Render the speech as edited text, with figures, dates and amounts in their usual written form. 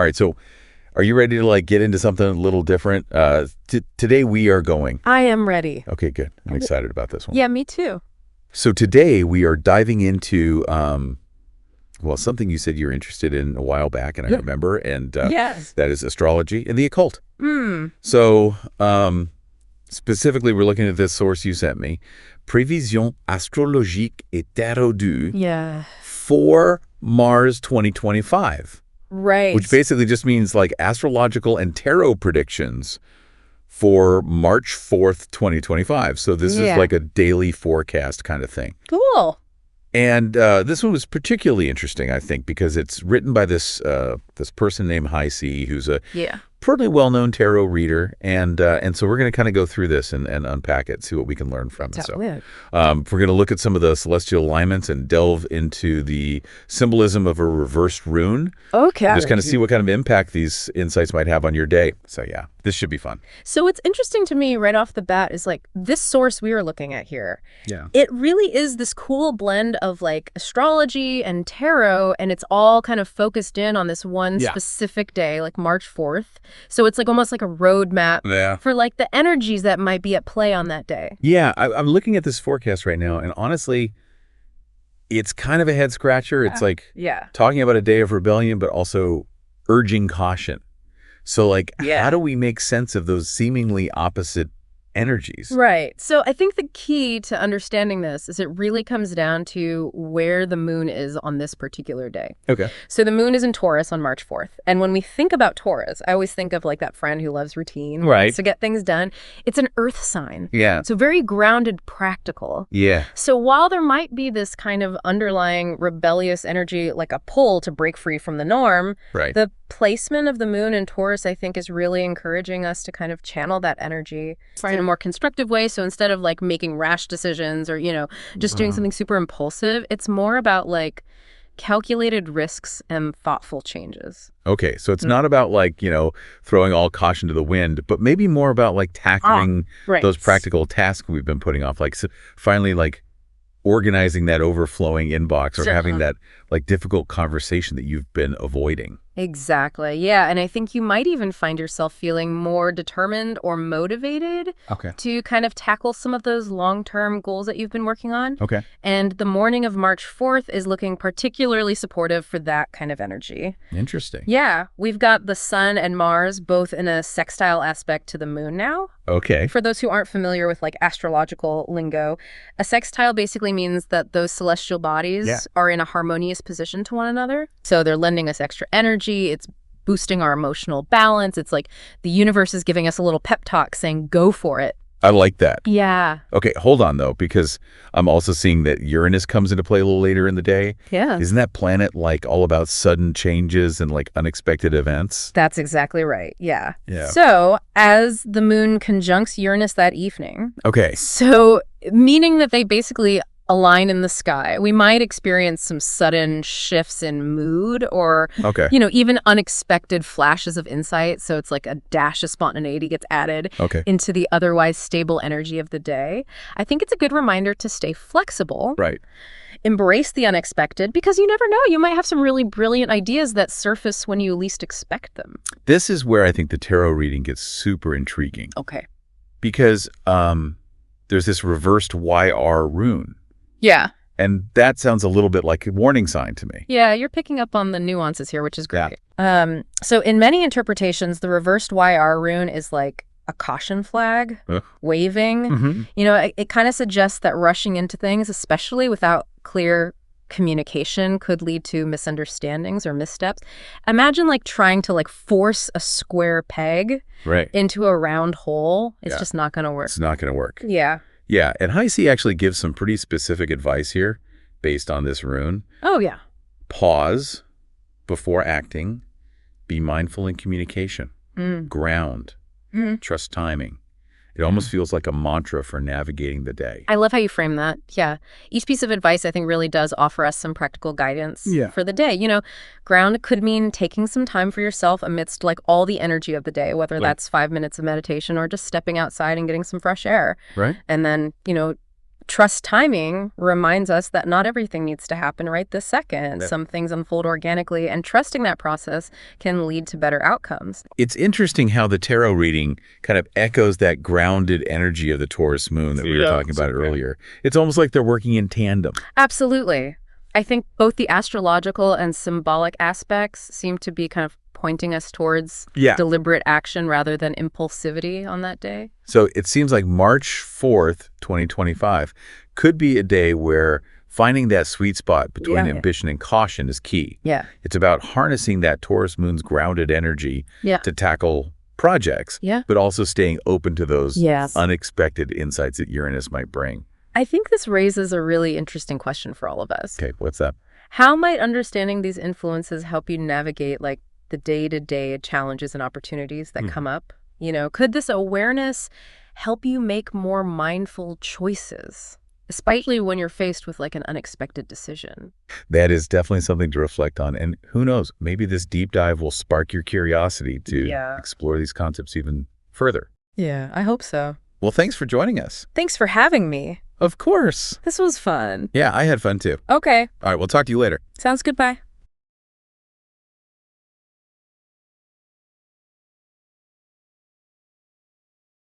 All right. So are you ready to like get into something a little different? Today we are going. I am ready. Okay, good. I'm excited about this one. Yeah, me too. So today we are diving into, well, something you said you're interested in a while back, and I remember, and Yes. that is astrology and the occult. Mm. So specifically, we're looking at this source you sent me, Prévisions astrologiques et tarot Yeah. for Mars 2025. Right. Which basically just means like astrological and tarot predictions for March 4th, 2025. So this is like a daily forecast kind of thing. Cool. And this one was particularly interesting, I think, because it's written by this person named High C, who's a pretty well-known tarot reader. And so we're going to kind of go through this and unpack it, see what we can learn from it. So we're going to look at some of the celestial alignments and delve into the symbolism of a reversed rune. Okay. Just kind of see what kind of impact these insights might have on your day. So yeah, this should be fun. So what's interesting to me right off the bat is like this source we are looking at here. Yeah. It really is this cool blend of like astrology and tarot, and it's all kind of focused in on this one specific day, like March 4th. So it's like almost like a roadmap for like the energies that might be at play on that day. Yeah, I'm looking at this forecast right now, and honestly, it's kind of a head scratcher. It's like talking about a day of rebellion, but also urging caution. So like, how do we make sense of those seemingly opposite energies? Right. So I think the key to understanding this is it really comes down to where the moon is on this particular day. Okay. So the moon is in Taurus on March 4th. And when we think about Taurus, I always think of like that friend who loves routine. Right. To get things done. It's an earth sign. Yeah. So very grounded, practical. Yeah. So while there might be this kind of underlying rebellious energy, like a pull to break free from the norm, the placement of the moon in Taurus, I think, is really encouraging us to kind of channel that energy in a more constructive way. So instead of like making rash decisions or, you know, just doing something super impulsive, it's more about like calculated risks and thoughtful changes. Okay. So it's not about like, you know, throwing all caution to the wind, but maybe more about like tackling those practical tasks we've been putting off, like finally like organizing that overflowing inbox or having that like difficult conversation that you've been avoiding. Exactly. Yeah. And I think you might even find yourself feeling more determined or motivated to kind of tackle some of those long-term goals that you've been working on. Okay. And the morning of March 4th is looking particularly supportive for that kind of energy. Interesting. Yeah. We've got the sun and Mars both in a sextile aspect to the moon now. Okay. For those who aren't familiar with like astrological lingo, a sextile basically means that those celestial bodies are in a harmonious position to one another. So they're lending us extra energy. It's boosting our emotional balance. It's like the universe is giving us a little pep talk saying, go for it. I like that. Yeah. Okay, hold on, though, because I'm also seeing that Uranus comes into play a little later in the day. Yeah. Isn't that planet like all about sudden changes and like unexpected events? That's exactly right. Yeah. So as the moon conjuncts Uranus that evening. Okay. So meaning that they basically align in the sky, we might experience some sudden shifts in mood or, you know, even unexpected flashes of insight. So it's like a dash of spontaneity gets added into the otherwise stable energy of the day. I think it's a good reminder to stay flexible. Right. Embrace the unexpected because you never know. You might have some really brilliant ideas that surface when you least expect them. This is where I think the tarot reading gets super intriguing. Okay. Because there's this reversed YR rune. Yeah. And that sounds a little bit like a warning sign to me. Yeah, you're picking up on the nuances here, which is great. So in many interpretations, the reversed YR rune is like a caution flag, waving. You know, it kind of suggests that rushing into things, especially without clear communication, could lead to misunderstandings or missteps. Imagine like trying to like force a square peg into a round hole. It's just not going to work. It's not going to work. Yeah. Yeah, and High C actually gives some pretty specific advice here based on this rune. Oh, yeah. Pause before acting. Be mindful in communication. Ground. Trust timing. It almost feels like a mantra for navigating the day. I love how you frame that. Yeah. Each piece of advice, I think, really does offer us some practical guidance for the day. You know, ground could mean taking some time for yourself amidst like all the energy of the day, whether that's 5 minutes of meditation or just stepping outside and getting some fresh air. Right. And then, you know, trust timing reminds us that not everything needs to happen right this second. Some things unfold organically, and trusting that process can lead to better outcomes. It's interesting how the tarot reading kind of echoes that grounded energy of the Taurus moon that we were talking about earlier. It's almost like they're working in tandem. Absolutely. I think both the astrological and symbolic aspects seem to be kind of pointing us towards deliberate action rather than impulsivity on that day. So it seems like March 4th, 2025 could be a day where finding that sweet spot between ambition and caution is key. Yeah. It's about harnessing that Taurus moon's grounded energy to tackle projects, but also staying open to those unexpected insights that Uranus might bring. I think this raises a really interesting question for all of us. Okay, what's that? How might understanding these influences help you navigate, like, the day-to-day challenges and opportunities that come up? You know, could this awareness help you make more mindful choices, especially when you're faced with, like, an unexpected decision? That is definitely something to reflect on. And who knows, maybe this deep dive will spark your curiosity to explore these concepts even further. Yeah, I hope so. Well, thanks for joining us. Thanks for having me. Of course. This was fun. Yeah, I had fun too. Okay. All right, we'll talk to you later. Sounds good. Bye.